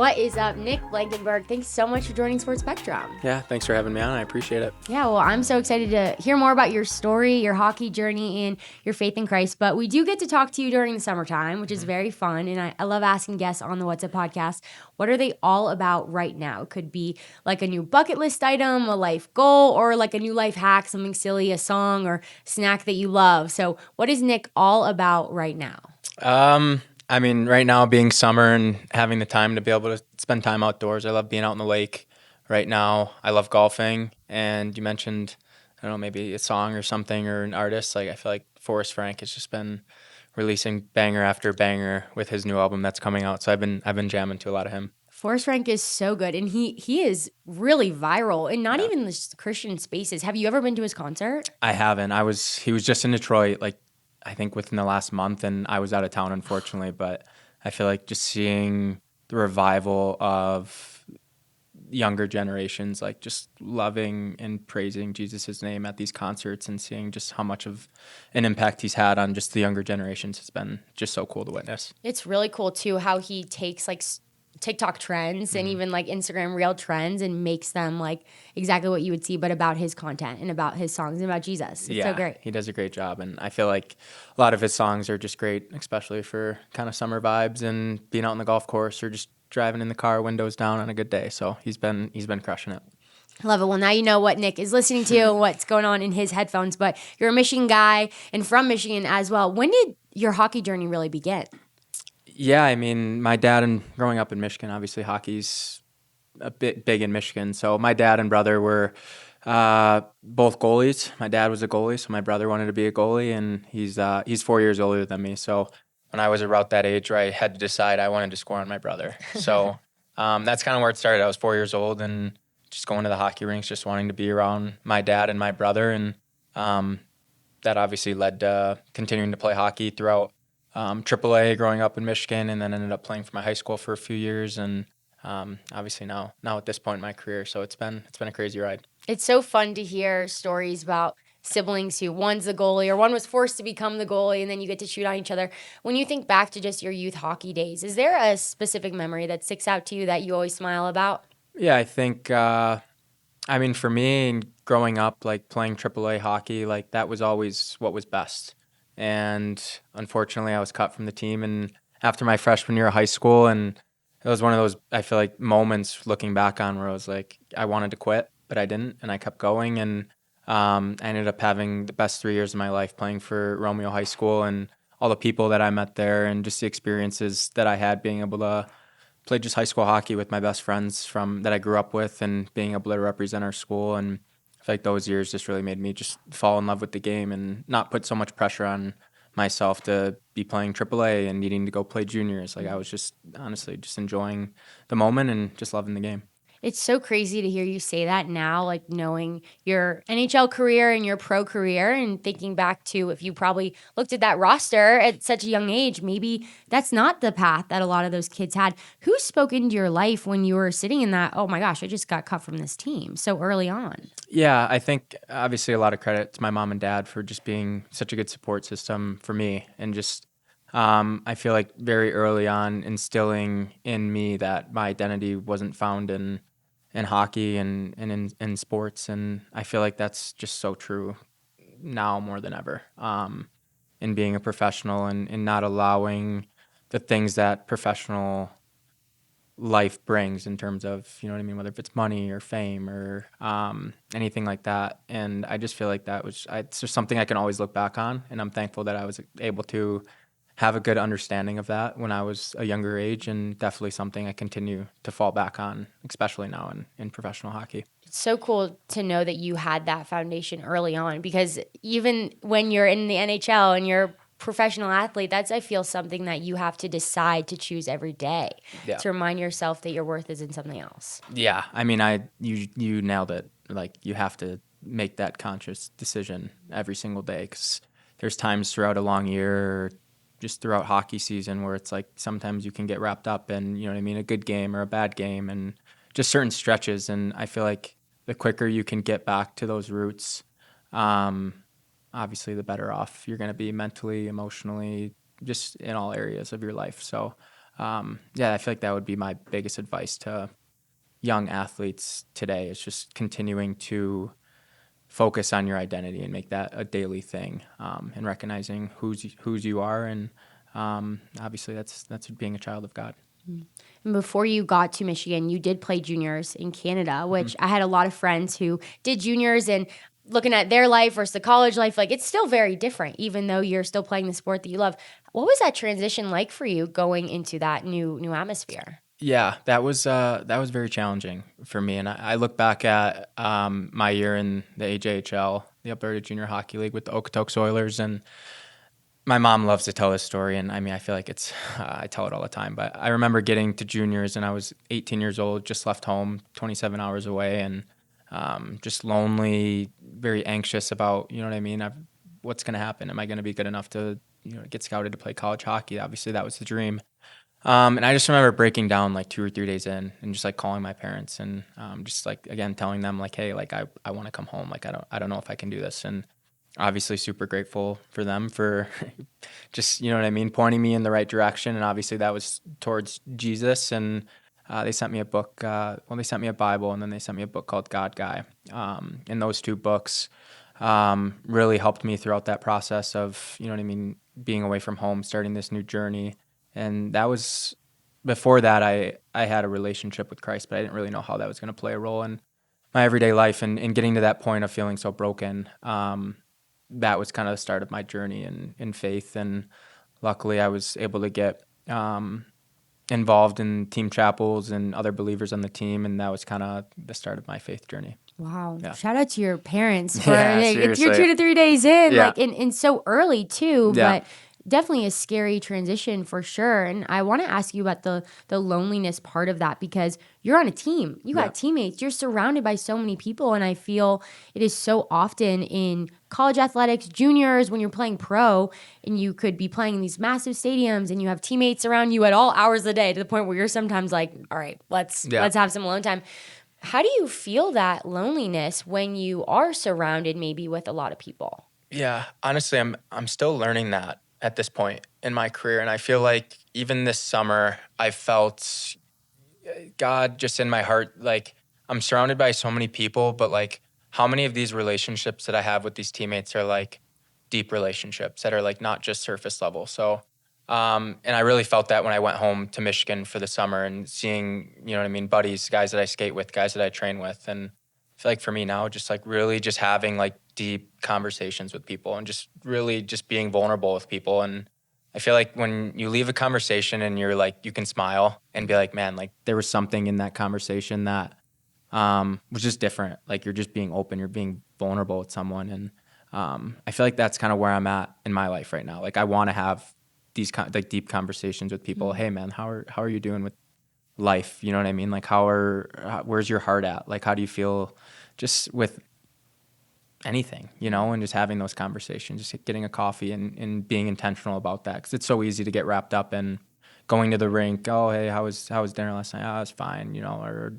What is up, Nick Blankenburg? Thanks so much for joining Sports Spectrum. Yeah, thanks for having me on. I appreciate it. Yeah, well, I'm so excited to hear more about your story, your hockey journey, and your faith in Christ. But we do get to talk to you during the summertime, which is very fun. And I love asking guests on the What's Up podcast, what are they all about right now? It could be like a new bucket list item, a life goal, or like a new life hack, something silly, a song or snack that you love. So what is Nick all about right now? Right now being summer and having the time to be able to spend time outdoors. I love being out in the lake right now. I love golfing. And you mentioned, I don't know, maybe a song or something or an artist. Like I feel like Forrest Frank has just been releasing banger after banger with his new album that's coming out. So I've been jamming to a lot of him. Forrest Frank is so good, and he is really viral, and not even the Christian spaces. Have you ever been to his concert? I haven't. He was just in Detroit, like I think within the last month, and I was out of town, unfortunately. But I feel like just seeing the revival of younger generations, like just loving and praising Jesus' name at these concerts and seeing just how much of an impact he's had on just the younger generations has been just so cool to witness. It's really cool, too, how he takes, like, TikTok trends and even like Instagram reel trends and makes them like exactly what you would see, but about his content and about his songs and about Jesus. It's so great. He does a great job. And I feel like a lot of his songs are just great, especially for kind of summer vibes and being out on the golf course or just driving in the car, windows down on a good day. So he's been crushing it. Love it. Well, now you know what Nick is listening to and what's going on in his headphones, but you're a Michigan guy and from Michigan as well. When did your hockey journey really begin? Yeah, I mean, my dad and growing up in Michigan, obviously hockey's a bit big in Michigan. So my dad and brother were both goalies. My dad was a goalie, so my brother wanted to be a goalie, and he's 4 years older than me. So when I was about that age where I had to decide, I wanted to score on my brother. So that's kind of where it started. I was 4 years old and just going to the hockey rinks, just wanting to be around my dad and my brother, and that obviously led to continuing to play hockey throughout AAA growing up in Michigan, and then ended up playing for my high school for a few years, and obviously now at this point in my career. So it's been a crazy ride. It's so fun to hear stories about siblings who one's the goalie or one was forced to become the goalie, and then you get to shoot on each other. When you think back to just your youth hockey days, is there a specific memory that sticks out to you that you always smile about? Yeah, I think for me, growing up, like playing AAA hockey, like that was always what was best. And unfortunately, I was cut from the team and after my freshman year of high school, and it was one of those, I feel like, moments looking back on where I was like, I wanted to quit, but I didn't, and I kept going, and I ended up having the best 3 years of my life playing for Romeo High School, and all the people that I met there and just the experiences that I had being able to play just high school hockey with my best friends that I grew up with and being able to represent our school. And I feel like those years just really made me just fall in love with the game and not put so much pressure on myself to be playing AAA and needing to go play juniors. Like I was just honestly just enjoying the moment and just loving the game. It's so crazy to hear you say that now, like knowing your NHL career and your pro career and thinking back to if you probably looked at that roster at such a young age, maybe that's not the path that a lot of those kids had. Who spoke into your life when you were sitting in that, oh my gosh, I just got cut from this team so early on? Yeah, I think obviously a lot of credit to my mom and dad for just being such a good support system for me, and just I feel like very early on instilling in me that my identity wasn't found in hockey and in sports. And I feel like that's just so true now more than ever, in being a professional and not allowing the things that professional life brings in terms of, you know what I mean, whether if it's money or fame or anything like that. And I just feel like it's just something I can always look back on. And I'm thankful that I was able to have a good understanding of that when I was a younger age, and definitely something I continue to fall back on, especially now in professional hockey. It's so cool to know that you had that foundation early on, because even when you're in the NHL and you're a professional athlete, that's, I feel, something that you have to decide to choose every day to remind yourself that your worth is in something else. Yeah, I mean, you nailed it. Like, you have to make that conscious decision every single day, because there's times throughout a long year or just throughout hockey season where it's like sometimes you can get wrapped up in, you know what I mean, a good game or a bad game and just certain stretches. And I feel like the quicker you can get back to those roots, obviously the better off you're going to be mentally, emotionally, just in all areas of your life. So Yeah, I feel like that would be my biggest advice to young athletes today, is just continuing to focus on your identity and make that a daily thing, and recognizing whose you are. And obviously that's being a child of God. And before you got to Michigan, you did play juniors in Canada, which Mm-hmm. I had a lot of friends who did juniors, and looking at their life versus the college life, like it's still very different, even though you're still playing the sport that you love. What was that transition like for you going into that new atmosphere? Yeah, that was very challenging for me. And I look back at my year in the AJHL, the Alberta Junior Hockey League, with the Okotoks Oilers, and my mom loves to tell this story, and I mean, I feel like it's I tell it all the time. But I remember getting to juniors, and I was 18 years old, just left home, 27 hours away, and just lonely, very anxious about, you know what I mean? What's going to happen? Am I going to be good enough to, get scouted to play college hockey? Obviously, that was the dream. And I just remember breaking down like 2 or 3 days in, and just like calling my parents, and just like again telling them like, hey, like I want to come home. Like I don't know if I can do this. And obviously super grateful for them for just, you know what I mean, pointing me in the right direction. And obviously that was towards Jesus. And they sent me a book. They sent me a Bible, and then they sent me a book called God Guy. And those two books really helped me throughout that process of, you know what I mean, being away from home, starting this new journey. And that was before that I had a relationship with Christ, but I didn't really know how that was going to play a role in my everyday life. And getting to that point of feeling so broken, that was kind of the start of my journey in faith. And luckily I was able to get involved in team chapels and other believers on the team, and that was kind of the start of my faith journey. Wow. Yeah. Shout out to your parents for Yeah, it's your seriously. 2 to 3 days in, Yeah. like and so early too, Yeah. but definitely a scary transition for sure. And I want to ask you about the loneliness part of that, because you're on a team. You got Yeah. teammates. You're surrounded by so many people, and I feel it is so often in college athletics, juniors, when you're playing pro, and you could be playing in these massive stadiums, and you have teammates around you at all hours of the day, to the point where you're sometimes like, all right, let's Yeah. have some alone time. How do you feel that loneliness when you are surrounded maybe with a lot of people? Yeah, honestly, I'm still learning that at this point in my career, and I feel like even this summer I felt God just in my heart. Like, I'm surrounded by so many people, but like how many of these relationships that I have with these teammates are like deep relationships that are like not just surface level. So and I really felt that when I went home to Michigan for the summer and seeing, you know what I mean, buddies, guys that I skate with, guys that I train with. And I feel like for me now, just like really just having like deep conversations with people and just really just being vulnerable with people. And I feel like when you leave a conversation and you're like, you can smile and be like, man, like there was something in that conversation that was just different. Like you're just being open, you're being vulnerable with someone. And I feel like that's kind of where I'm at in my life right now. Like I want to have these like deep conversations with people. Hey man, how are you doing with life? You know what I mean? Like where's your heart at? Like how do you feel just with anything, and just having those conversations, just getting a coffee and being intentional about that. Cause it's so easy to get wrapped up in going to the rink. Oh, hey, how was dinner last night? Oh, it was fine, or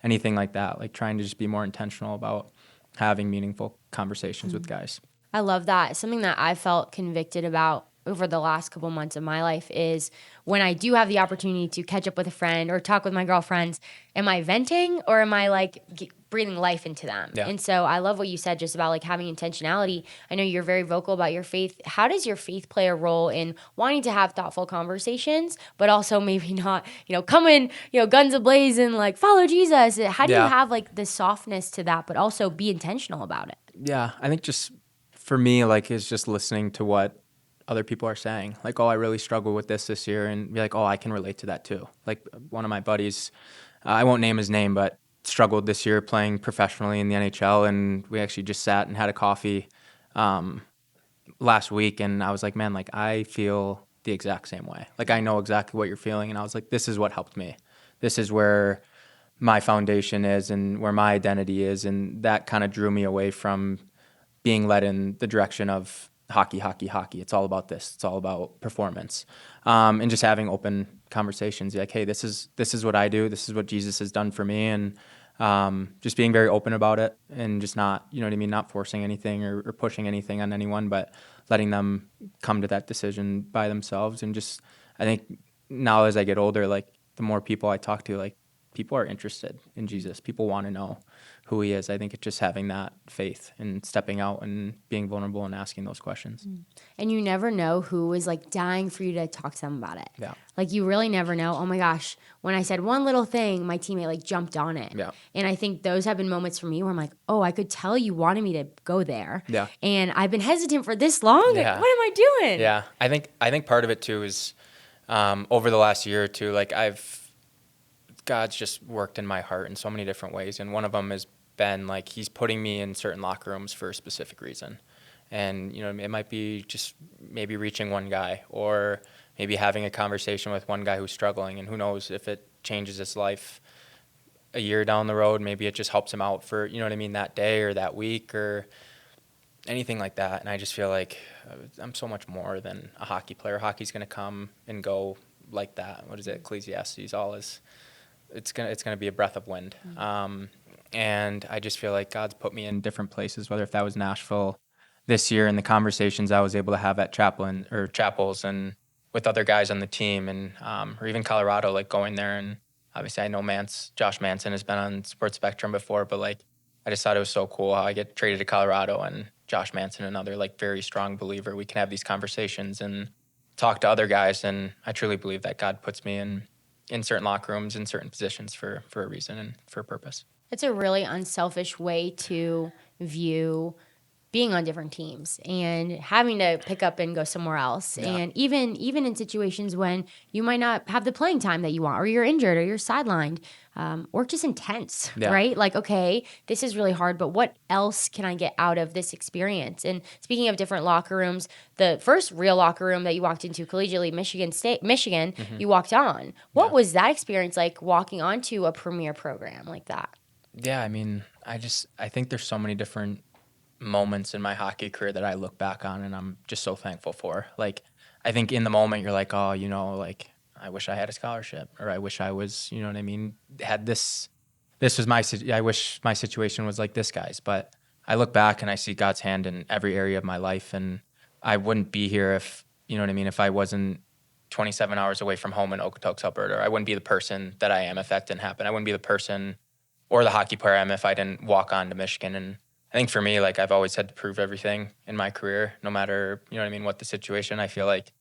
anything like that. Like trying to just be more intentional about having meaningful conversations with guys. I love that. Something that I felt convicted about over the last couple months of my life is when I do have the opportunity to catch up with a friend or talk with my girlfriends, am I venting or am I like breathing life into them? Yeah. And so I love what you said just about like having intentionality. I know you're very vocal about your faith. How does your faith play a role in wanting to have thoughtful conversations, but also maybe not, come in, guns ablaze and like follow Jesus? How do you Yeah. have like the softness to that, but also be intentional about it? Yeah, I think just for me, like, is just listening to what other people are saying. Like, oh, I really struggle with this year, and be like, oh, I can relate to that too. Like one of my buddies, I won't name his name, but struggled this year playing professionally in the NHL, and we actually just sat and had a coffee last week, and I was like, man, like I feel the exact same way. Like I know exactly what you're feeling, and I was like, this is what helped me. This is where my foundation is and where my identity is, and that kind of drew me away from being led in the direction of hockey. It's all about this. It's all about performance, and just having open conversations. Like, hey, this is what I do. This is what Jesus has done for me, and just being very open about it, and just not, you know what I mean, not forcing anything or pushing anything on anyone, but letting them come to that decision by themselves. And just, I think now as I get older, like the more people I talk to, like people are interested in Jesus. People want to know who he is. I think it's just having that faith and stepping out and being vulnerable and asking those questions. And you never know who is like dying for you to talk to them about it. Yeah. Like you really never know. Oh my gosh, when I said one little thing, my teammate like jumped on it. Yeah. And I think those have been moments for me where I'm like, oh, I could tell you wanted me to go there. Yeah. And I've been hesitant for this long. Like, Yeah. what am I doing? Yeah. I think part of it too is over the last year or two, like God's just worked in my heart in so many different ways. And one of them has been like he's putting me in certain locker rooms for a specific reason. And, it might be just maybe reaching one guy or maybe having a conversation with one guy who's struggling. And who knows if it changes his life a year down the road, maybe it just helps him out for, that day or that week or anything like that. And I just feel like I'm so much more than a hockey player. Hockey's going to come and go like that. What is it? Ecclesiastes, it's gonna be a breath of wind. And I just feel like God's put me in different places, whether if that was Nashville this year and the conversations I was able to have at chapels and with other guys on the team, and or even Colorado, like going there. And obviously I know Josh Manson has been on Sports Spectrum before, but like I just thought it was so cool how I get traded to Colorado and Josh Manson, another like very strong believer, we can have these conversations and talk to other guys. And I truly believe that God puts me in certain locker rooms, in certain positions for a reason and for a purpose. It's a really unselfish way to view being on different teams and having to pick up and go somewhere else. Yeah. And even in situations when you might not have the playing time that you want, or you're injured, or you're sidelined, or just intense, right? Like, okay, this is really hard, but what else can I get out of this experience? And speaking of different locker rooms, the first real locker room that you walked into, collegiately Michigan, mm-hmm. you walked on. What was that experience like, walking onto a premier program like that? Yeah, I mean, I think there's so many different moments in my hockey career that I look back on and I'm just so thankful for. Like, I think in the moment you're like, oh, like I wish I had a scholarship, or I wish I was, had this was I wish my situation was like this guy's. But I look back and I see God's hand in every area of my life, and I wouldn't be here if, if I wasn't 27 hours away from home in Okotoks, Alberta. Or I wouldn't be the person that I am if that didn't happen. I wouldn't be the person or the hockey player I am if I didn't walk on to Michigan. And I think for me, like I've always had to prove everything in my career, no matter, what the situation. I feel like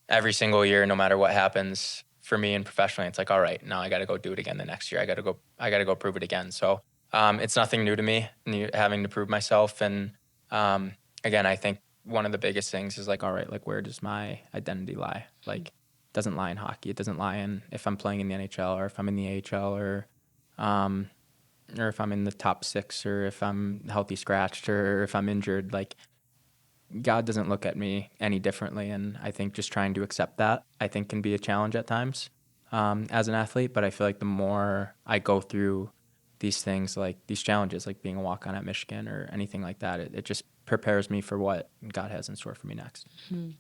every single year, no matter what happens for me and professionally, it's like, all right, now I got to go do it again the next year. I got to go prove it again. So it's nothing new to me, having to prove myself. And again, I think one of the biggest things is like, all right, like where does my identity lie? Like it doesn't lie in hockey. It doesn't lie in if I'm playing in the NHL or if I'm in the AHL or if I'm in the top 6 or if I'm healthy scratched or if I'm injured. Like God doesn't look at me any differently. And I think just trying to accept that, I think, can be a challenge at times as an athlete. But I feel like the more I go through these things, like these challenges, like being a walk-on at Michigan or anything like that, it just prepares me for what God has in store for me next. Mm-hmm.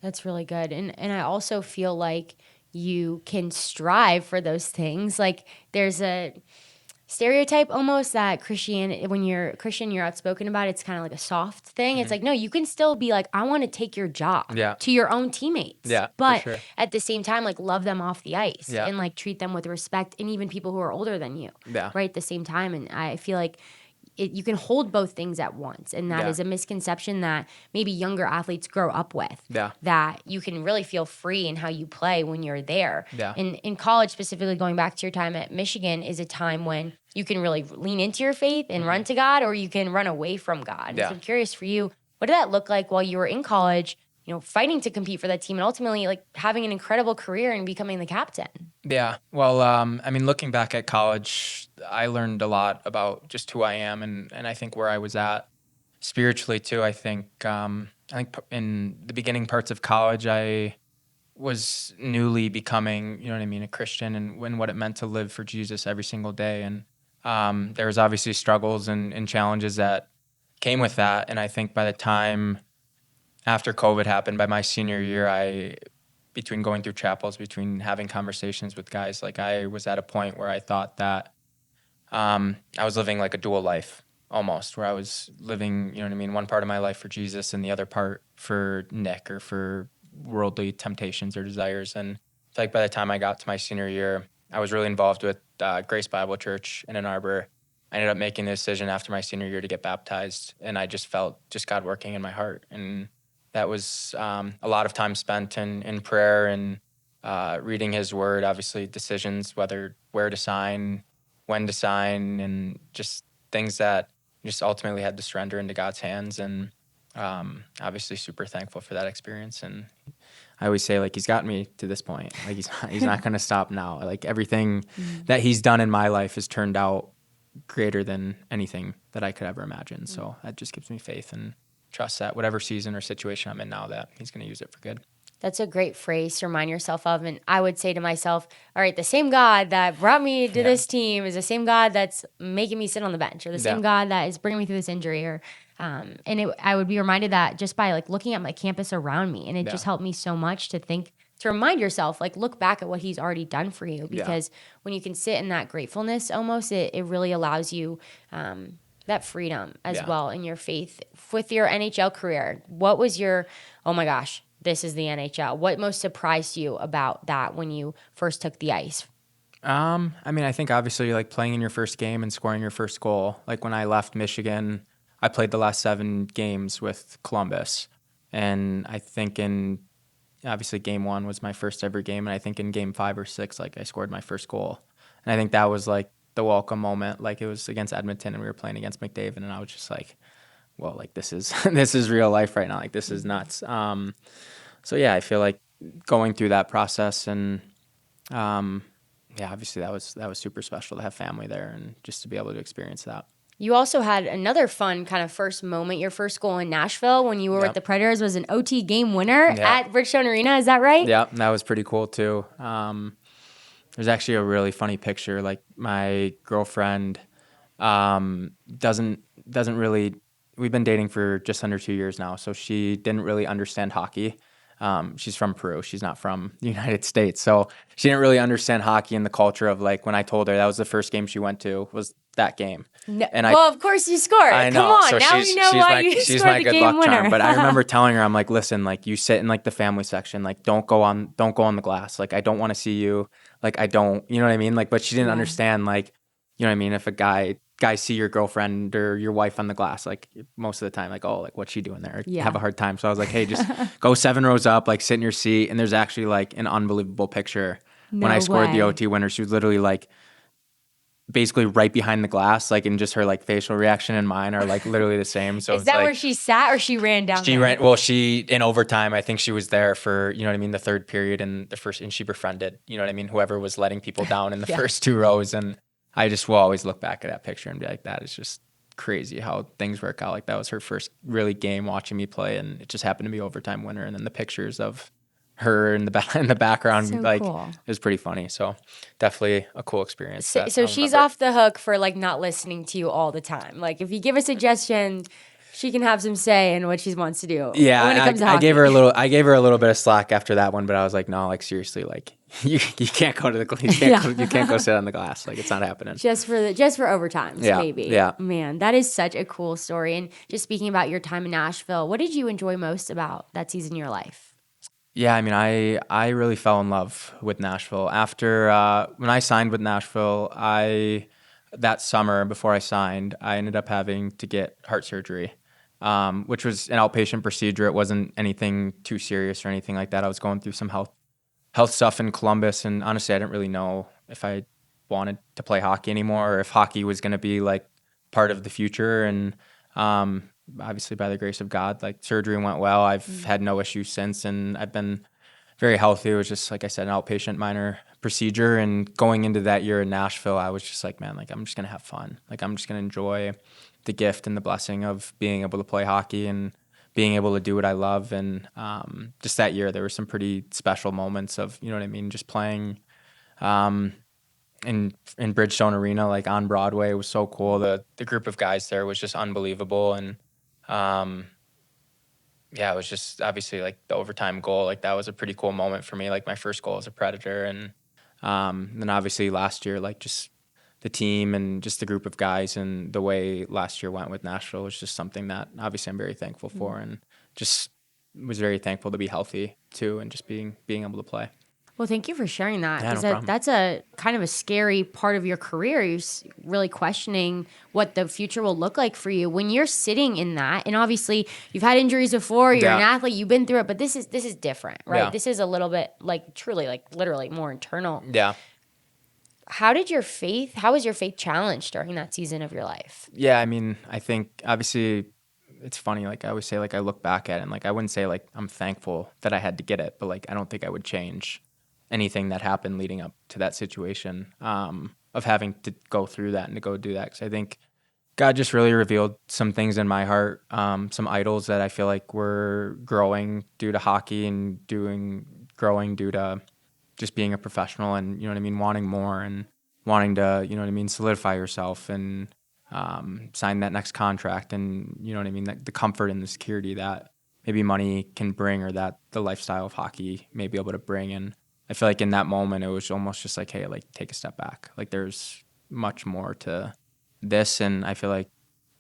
That's really good. And I also feel like you can strive for those things. Like there's a stereotype almost that when you're Christian, you're outspoken about it. It's kind of like a soft thing. Mm-hmm. It's like, no, you can still be like, I want to take your job to your own teammates. Yeah, but for sure. At the same time, like love them off the ice and like treat them with respect, and even people who are older than you, right, at the same time. And I feel like you can hold both things at once. And that is a misconception that maybe younger athletes grow up with, that you can really feel free in how you play when you're there. Yeah. In college, specifically going back to your time at Michigan, is a time when you can really lean into your faith and run to God, or you can run away from God. Yeah. So I'm curious for you, what did that look like while you were in college, fighting to compete for that team and ultimately like having an incredible career and becoming the captain? Yeah. Well, I mean, looking back at college, I learned a lot about just who I am and I think where I was at spiritually too. I think in the beginning parts of college, I was newly becoming, a Christian, and what it meant to live for Jesus every single day. And there was obviously struggles and challenges that came with that. And I think by the time after COVID happened, by my senior year, between going through chapels, between having conversations with guys, like I was at a point where I thought that I was living like a dual life almost, where I was living, one part of my life for Jesus and the other part for Nick or for worldly temptations or desires. And feel like by the time I got to my senior year, I was really involved with Grace Bible Church in Ann Arbor. I ended up making the decision after my senior year to get baptized, and I just felt just God working in my heart. And that was a lot of time spent in prayer and reading his word, obviously decisions, where to sign, when to sign, and just things that just ultimately had to surrender into God's hands. And obviously super thankful for that experience. And I always say, like, he's got me to this point. Like, he's not going to stop now. Like, everything that he's done in my life has turned out greater than anything that I could ever imagine. So that just gives me faith and trust that whatever season or situation I'm in now, that he's going to use it for good. That's a great phrase to remind yourself of. And I would say to myself, all right, the same God that brought me to this team is the same God that's making me sit on the bench, or the same God that is bringing me through this injury. Or, I would be reminded that just by like looking at my campus around me. And it just helped me so much to remind yourself, like, look back at what he's already done for you. Because when you can sit in that gratefulness, almost, it really allows you that freedom as well in your faith. With your NHL career, what was your, oh my gosh, this is the NHL. What most surprised you about that when you first took the ice? I mean, I think obviously like playing in your first game and scoring your first goal. Like when I left Michigan, I played the last 7 games with Columbus. And I think obviously game 1 was my first ever game. And I think in game 5 or 6, like I scored my first goal. And I think that was like the welcome moment. Like it was against Edmonton and we were playing against McDavid. And I was just like, well, like this is real life right now. Like this is nuts. So yeah, I feel like going through that process and obviously that was super special to have family there and just to be able to experience that. You also had another fun kind of first moment. Your first goal in Nashville when you were with the Predators was an OT game winner at Bridgestone Arena. Is that right? Yeah, that was pretty cool too. There's actually a really funny picture. Like my girlfriend doesn't really. We've been dating for just under 2 years now, so she didn't really understand hockey. She's from Peru. She's not from the United States. So she didn't really understand hockey and the culture of like when I told her that was the first game she went to was that game. No, well, of course you scored. I know. Come on, so now we know why you she's scored my the good game luck winner. charm. But I remember telling her, I'm like, listen, like you sit in like the family section, like don't go on the glass. Like I don't want to see you. Like I don't, you know what I mean? Like, but she didn't understand, like, you know what I mean? If a guys see your girlfriend or your wife on the glass, like most of the time, like, oh, like what's she doing there? Have a hard time. So I was like, hey, just go 7 rows up, like sit in your seat. And there's actually like an unbelievable picture when I scored the OT winner. She was literally like basically right behind the glass, like, and just her like facial reaction and mine are like literally the same. So is that like, where she sat or she ran down? She in overtime, I think she was there for, you know what I mean, the third period and she befriended, you know what I mean, whoever was letting people down in the first 2 rows. And I just will always look back at that picture and be like, that is just crazy how things work out. Like that was her first really game watching me play, and it just happened to be overtime winner. And then the pictures of her in the background, so like cool. It was pretty funny. So definitely a cool experience. So she's off the hook for like not listening to you all the time. Like if you give a suggestion, she can have some say in what she wants to do. Yeah, when it comes to hockey. I gave her a little bit of slack after that one, but I was like, no, like seriously, like you can't go to the you can't go sit on the glass. Like it's not happening. Just for overtimes, maybe. Yeah. Man, that is such a cool story. And just speaking about your time in Nashville, what did you enjoy most about that season in your life? Yeah, I mean, I really fell in love with Nashville. After when I signed with Nashville, that summer before I signed, I ended up having to get heart surgery, which was an outpatient procedure. It wasn't anything too serious or anything like that. I was going through some health stuff in Columbus, and honestly, I didn't really know if I wanted to play hockey anymore or if hockey was going to be like part of the future. And obviously, by the grace of God, like surgery went well. I've had no issues since, and I've been very healthy. It was just, like I said, an outpatient minor procedure. And going into that year in Nashville, I was just like, man, like I'm just gonna have fun. Like I'm just gonna enjoy the gift and the blessing of being able to play hockey and being able to do what I love. And just that year, there were some pretty special moments of, you know what I mean, just playing in Bridgestone Arena, like on Broadway. It was so cool. The group of guys there was just unbelievable. And it was just obviously like the overtime goal. Like that was a pretty cool moment for me. Like my first goal as a Predator. And then obviously last year, like just the team and just the group of guys and the way last year went with Nashville was just something that obviously I'm very thankful for, and just was very thankful to be healthy too and just being able to play. Well, thank you for sharing that, Yeah, no because problem. that's a kind of a scary part of your career. You're really questioning what the future will look like for you when you're sitting in that. And obviously, you've had injuries before. You're an Yeah. athlete. You've been through it, but this is different, right? Yeah. This is a little bit like truly, like literally more internal. Yeah. How was your faith challenged during that season of your life? Yeah, I mean, I think obviously it's funny. Like I always say, like I look back at it and like I wouldn't say like I'm thankful that I had to get it, but like I don't think I would change anything that happened leading up to that situation of having to go through that and to go do that. Because I think God just really revealed some things in my heart, some idols that I feel like were growing due to hockey and growing due to just being a professional and, you know what I mean, wanting more and wanting to, you know what I mean, solidify yourself and sign that next contract and, you know what I mean, the comfort and the security that maybe money can bring or that the lifestyle of hockey may be able to bring. And I feel like in that moment, it was almost just like, hey, like take a step back. Like there's much more to this. And I feel like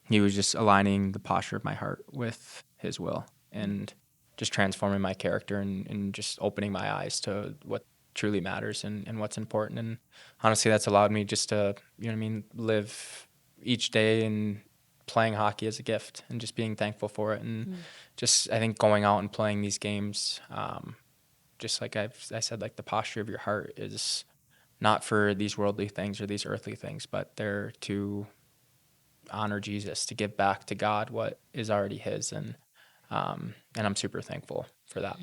he was just aligning the posture of my heart with his will and just transforming my character and just opening my eyes to what truly matters and what's important. And honestly, that's allowed me just to, you know what I mean, live each day and playing hockey as a gift and just being thankful for it. And just, I think going out and playing these games, just like I said, like the posture of your heart is not for these worldly things or these earthly things, but they're to honor Jesus, to give back to God what is already his. And I'm super thankful for that.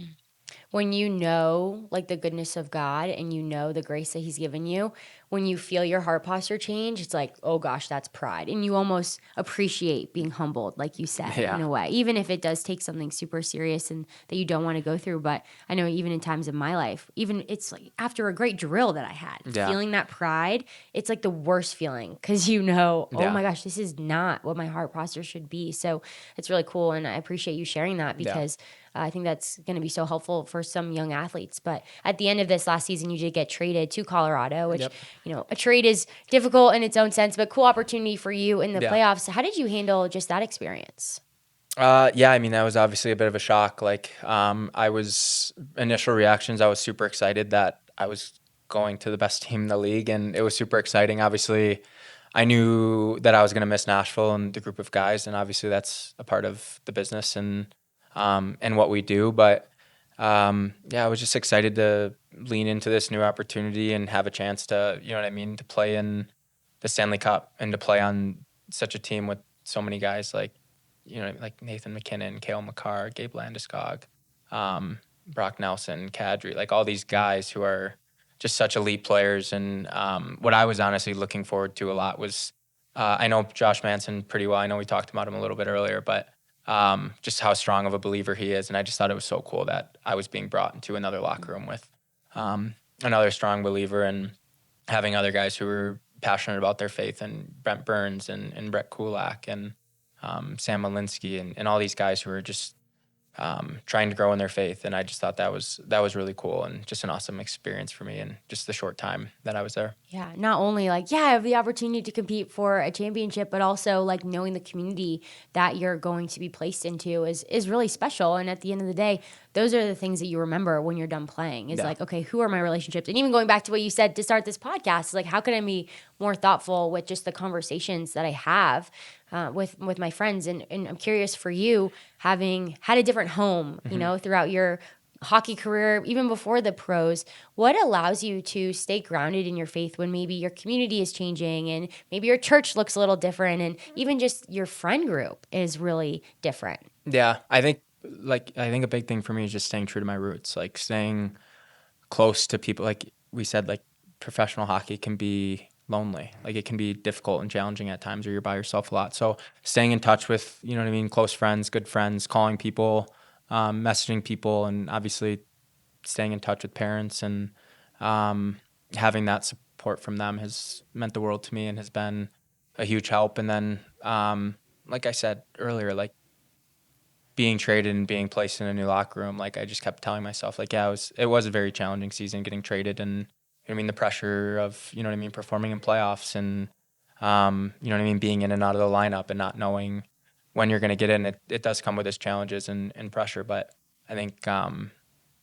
When you know like the goodness of God and you know the grace that he's given you, when you feel your heart posture change, it's like, oh gosh, that's pride. And you almost appreciate being humbled, like you said, Yeah. in a way, even if it does take something super serious and that you don't want to go through. But I know even in times of my life, even it's like after a great drill that I had, Yeah. feeling that pride, it's like the worst feeling because you know, oh Yeah. my gosh, this is not what my heart posture should be. So it's really cool. And I appreciate you sharing that because I think that's going to be so helpful for some young athletes. But at the end of this last season, you did get traded to Colorado, which, you know, a trade is difficult in its own sense, but cool opportunity for you in the playoffs. How did you handle just that experience? Yeah, I mean, that was obviously a bit of a shock. Like, initial reactions, I was super excited that I was going to the best team in the league, and it was super exciting. Obviously, I knew that I was going to miss Nashville and the group of guys, and obviously that's a part of the business and what we do. But yeah, I was just excited to lean into this new opportunity and have a chance to, you know what I mean, to play in the Stanley Cup and to play on such a team with so many guys like, you know, like Nathan McKinnon, Cale Makar, Gabe Landeskog, Brock Nelson, Kadri, like all these guys who are just such elite players. And what I was honestly looking forward to a lot was, I know Josh Manson pretty well. I know we talked about him a little bit earlier, but just how strong of a believer he is. And I just thought it was so cool that I was being brought into another locker room with another strong believer and having other guys who were passionate about their faith, and Brent Burns and Brett Kulak and Sam Malinsky and all these guys who were just trying to grow in their faith. And I just thought that was really cool and just an awesome experience for me in just the short time that I was there. Yeah, not only like, I have the opportunity to compete for a championship, but also like knowing the community that you're going to be placed into is really special. And at the end of the day, those are the things that you remember when you're done playing is like, okay, who are my relationships? And even going back to what you said to start this podcast, like how can I be more thoughtful with just the conversations that I have with my friends? And I'm curious for you, having had a different home, you know, throughout your hockey career, even before the pros, what allows you to stay grounded in your faith when maybe your community is changing and maybe your church looks a little different and even just your friend group is really different? Yeah, I think a big thing for me is just staying true to my roots, like staying close to people. Like we said, like professional hockey can be lonely. Like it can be difficult and challenging at times, or you're by yourself a lot. So staying in touch with, you know what I mean, close friends, good friends, calling people, messaging people, and obviously staying in touch with parents and having that support from them has meant the world to me and has been a huge help. And then, like I said earlier, like being traded and being placed in a new locker room, like I just kept telling myself, like, yeah, it was a very challenging season getting traded, and you know what I mean, the pressure of, you know what I mean, performing in playoffs and you know what I mean, being in and out of the lineup and not knowing when you're going to get in. It does come with its challenges and pressure, but I think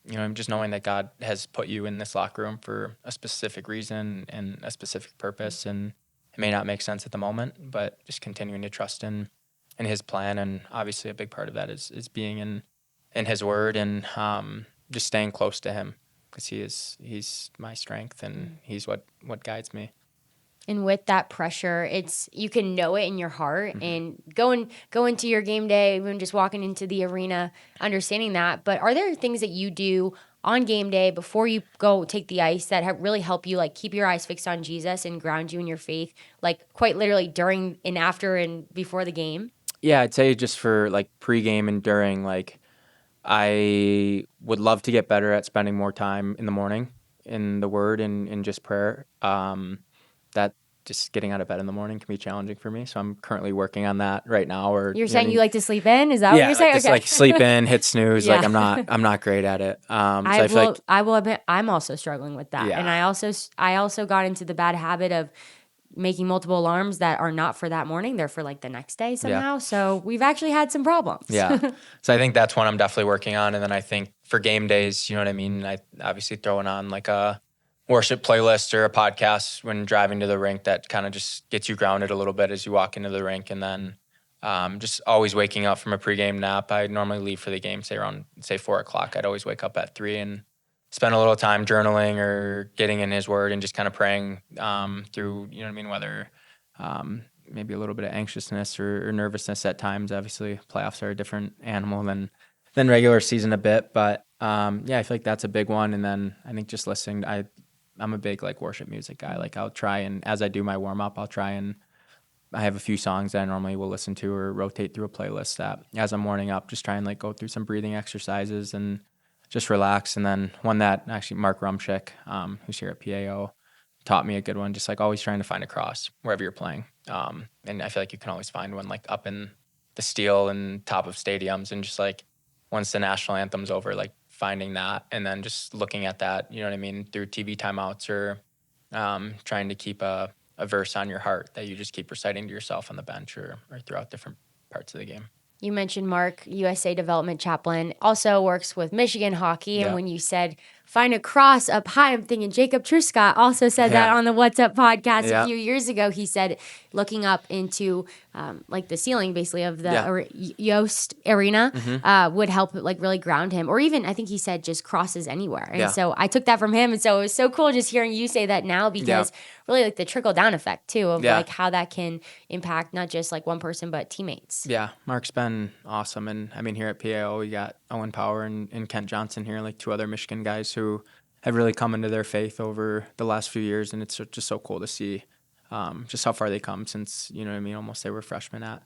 just knowing that God has put you in this locker room for a specific reason and a specific purpose, and it may not make sense at the moment, but just continuing to trust in His plan, and obviously a big part of that is being in His Word, and just staying close to Him, because He's my strength, and He's what guides me. And with that pressure, you can know it in your heart, and go into your game day, even just walking into the arena, understanding that. But are there things that you do on game day before you go take the ice that really help you like keep your eyes fixed on Jesus and ground you in your faith, like quite literally during and after and before the game? Yeah, I'd say just for like pregame and during, like I would love to get better at spending more time in the morning in the Word and in just prayer. That just getting out of bed in the morning can be challenging for me, so I'm currently working on that right now. Or You're saying you like to sleep in? Is that what you're saying? Yeah, just like sleep in, hit snooze. Yeah. Like I'm not great at it. So I will admit I'm also struggling with that, Yeah. and I also got into the bad habit of making multiple alarms that are not for that morning. They're for like the next day somehow. So we've actually had some problems. Yeah. So I think that's one I'm definitely working on. And then I think for game days, you know what I mean? I obviously throwing on like a worship playlist or a podcast when driving to the rink that kind of just gets you grounded a little bit as you walk into the rink. And then just always waking up from a pregame nap. I normally leave for the game, say around 4 o'clock. I'd always wake up at 3 and spend a little time journaling or getting in His Word and just kind of praying through, you know what I mean, whether maybe a little bit of anxiousness or nervousness at times. Obviously, playoffs are a different animal than regular season a bit. But, I feel like that's a big one. And then I think just listening, I'm a big like worship music guy. Like I'll try, and as I do my warm-up, I have a few songs that I normally will listen to or rotate through a playlist that as I'm warming up, just try and like go through some breathing exercises and just relax. And then one that actually Mark Rumchick, who's here at PAO, taught me a good one, just like always trying to find a cross wherever you're playing. And I feel like you can always find one like up in the steel and top of stadiums, and just like once the national anthem's over, like finding that and then just looking at that, you know what I mean, through TV timeouts or trying to keep a verse on your heart that you just keep reciting to yourself on the bench or throughout different parts of the game. You mentioned Mark, USA Development Chaplain, also works with Michigan hockey. And Yeah. when you said find a cross up high, I'm thinking Jacob Truscott also said that on the What's Up podcast a few years ago. He said looking up into like the ceiling basically of the Yost Arena would help like really ground him. Or even I think he said just crosses anywhere. And so I took that from him. And so it was so cool just hearing you say that now, because really like the trickle down effect too of like how that can impact not just like one person but teammates. Yeah, Mark's been awesome. And I mean, here at PAO, we got Owen Power and Kent Johnson here, like 2 other Michigan guys who have really come into their faith over the last few years. And it's just so cool to see just how far they come since, you know what I mean, almost they were freshmen at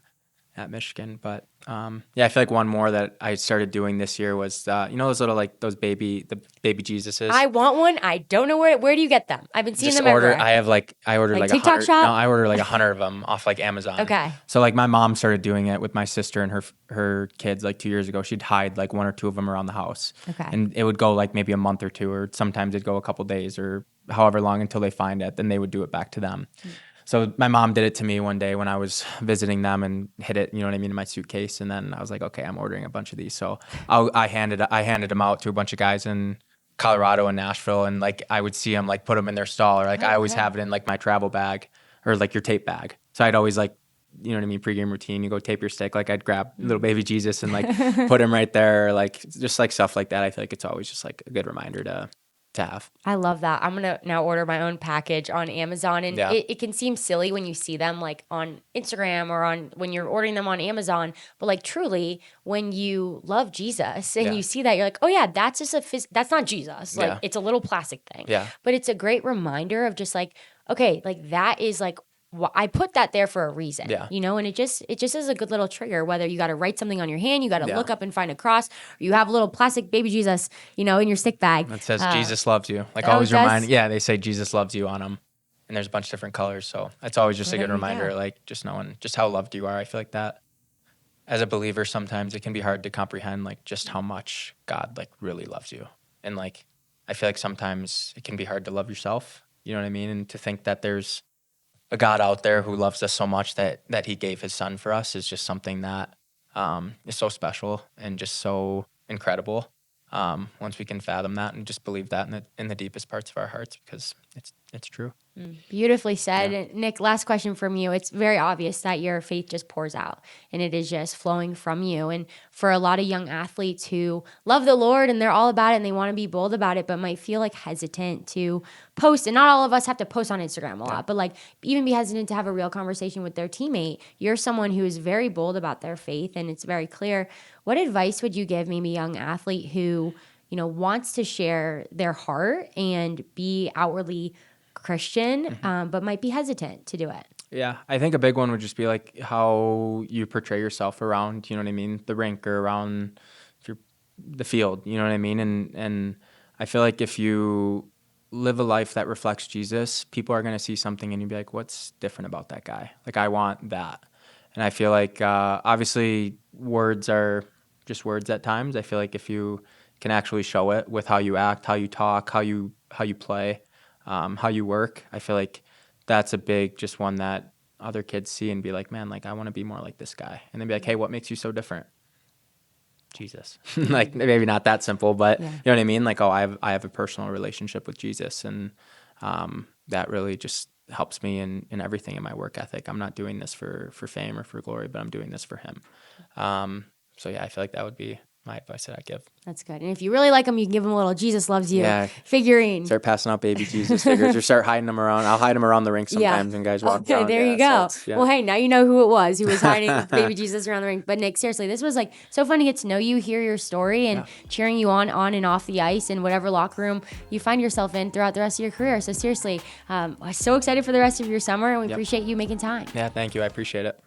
Michigan. But I feel like one more that I started doing this year was, those little like the baby Jesuses. I want one. I don't know where do you get them? I've been seeing them everywhere. I ordered like TikTok 100. shop? No, I ordered like 100 of them off like Amazon. Okay. So like my mom started doing it with my sister and her kids like 2 years ago. She'd hide like 1 or 2 of them around the house. Okay. And it would go like maybe a month or 2, or sometimes it'd go a couple days or however long until they find it. Then they would do it back to them. So my mom did it to me one day when I was visiting them and hid it, you know what I mean, in my suitcase. And then I was like, okay, I'm ordering a bunch of these. So I handed them out to a bunch of guys in Colorado and Nashville, and like I would see them like put them in their stall, or like I always have it in like my travel bag or like your tape bag. So I'd always like, you know what I mean, pregame routine, you go tape your stick. Like I'd grab little baby Jesus and like put him right there, like just like stuff like that. I feel like it's always just like a good reminder to have. I love that. I'm going to now order my own package on Amazon. And it can seem silly when you see them like on Instagram or when you're ordering them on Amazon. But like truly, when you love Jesus and you see that, you're like, oh yeah, that's just that's not Jesus. Like it's a little plastic thing. Yeah. But it's a great reminder of just like, okay, like that is like, I put that there for a reason, you know, and it just is a good little trigger, whether you got to write something on your hand, you got to look up and find a cross, or you have a little plastic baby Jesus, you know, in your stick bag. That says Jesus loves you. Like always they say Jesus loves you on them. And there's a bunch of different colors. So it's always just a good reminder, like just knowing just how loved you are. I feel like that as a believer, sometimes it can be hard to comprehend like just how much God like really loves you. And like, I feel like sometimes it can be hard to love yourself, you know what I mean? And to think that there's a God out there who loves us so much that he gave his son for us is just something that is so special and just so incredible. once we can fathom that and just believe that in the deepest parts of our hearts, because it's true. Beautifully said. Yeah. And Nick, last question from you. It's very obvious that your faith just pours out and it is just flowing from you. And for a lot of young athletes who love the Lord and they're all about it and they want to be bold about it, but might feel like hesitant to post. And not all of us have to post on Instagram a lot, but like even be hesitant to have a real conversation with their teammate. You're someone who is very bold about their faith and it's very clear. What advice would you give maybe a young athlete who, wants to share their heart and be outwardly Christian, but might be hesitant to do it? Yeah, I think a big one would just be like how you portray yourself around, you know what I mean, the rink or around the field, you know what I mean? And I feel like if you live a life that reflects Jesus, people are going to see something and you'll be like, what's different about that guy? Like, I want that. And I feel like obviously words are just words at times. I feel like if you can actually show it with how you act, how you talk, how you play, how you work, I feel like that's a big just one that other kids see and be like, man, like I want to be more like this guy. And then be like, hey, what makes you so different? Jesus. Like maybe not that simple, but you know what I mean? Like, oh, I have a personal relationship with Jesus, and that really just helps me in everything in my work ethic. I'm not doing this for fame or for glory, but I'm doing this for him. So yeah, I feel like that would be my advice that I'd give. That's good. And if you really like them, you can give them a little Jesus loves you figurine. Start passing out baby Jesus figures or start hiding them around. I'll hide them around the rink sometimes when guys walk down. There you go. So well, hey, now you know who it was who was hiding baby Jesus around the rink. But Nick, seriously, this was like so fun to get to know you, hear your story, and cheering you on and off the ice and whatever locker room you find yourself in throughout the rest of your career. So seriously, I'm so excited for the rest of your summer, and we appreciate you making time. Yeah, thank you. I appreciate it.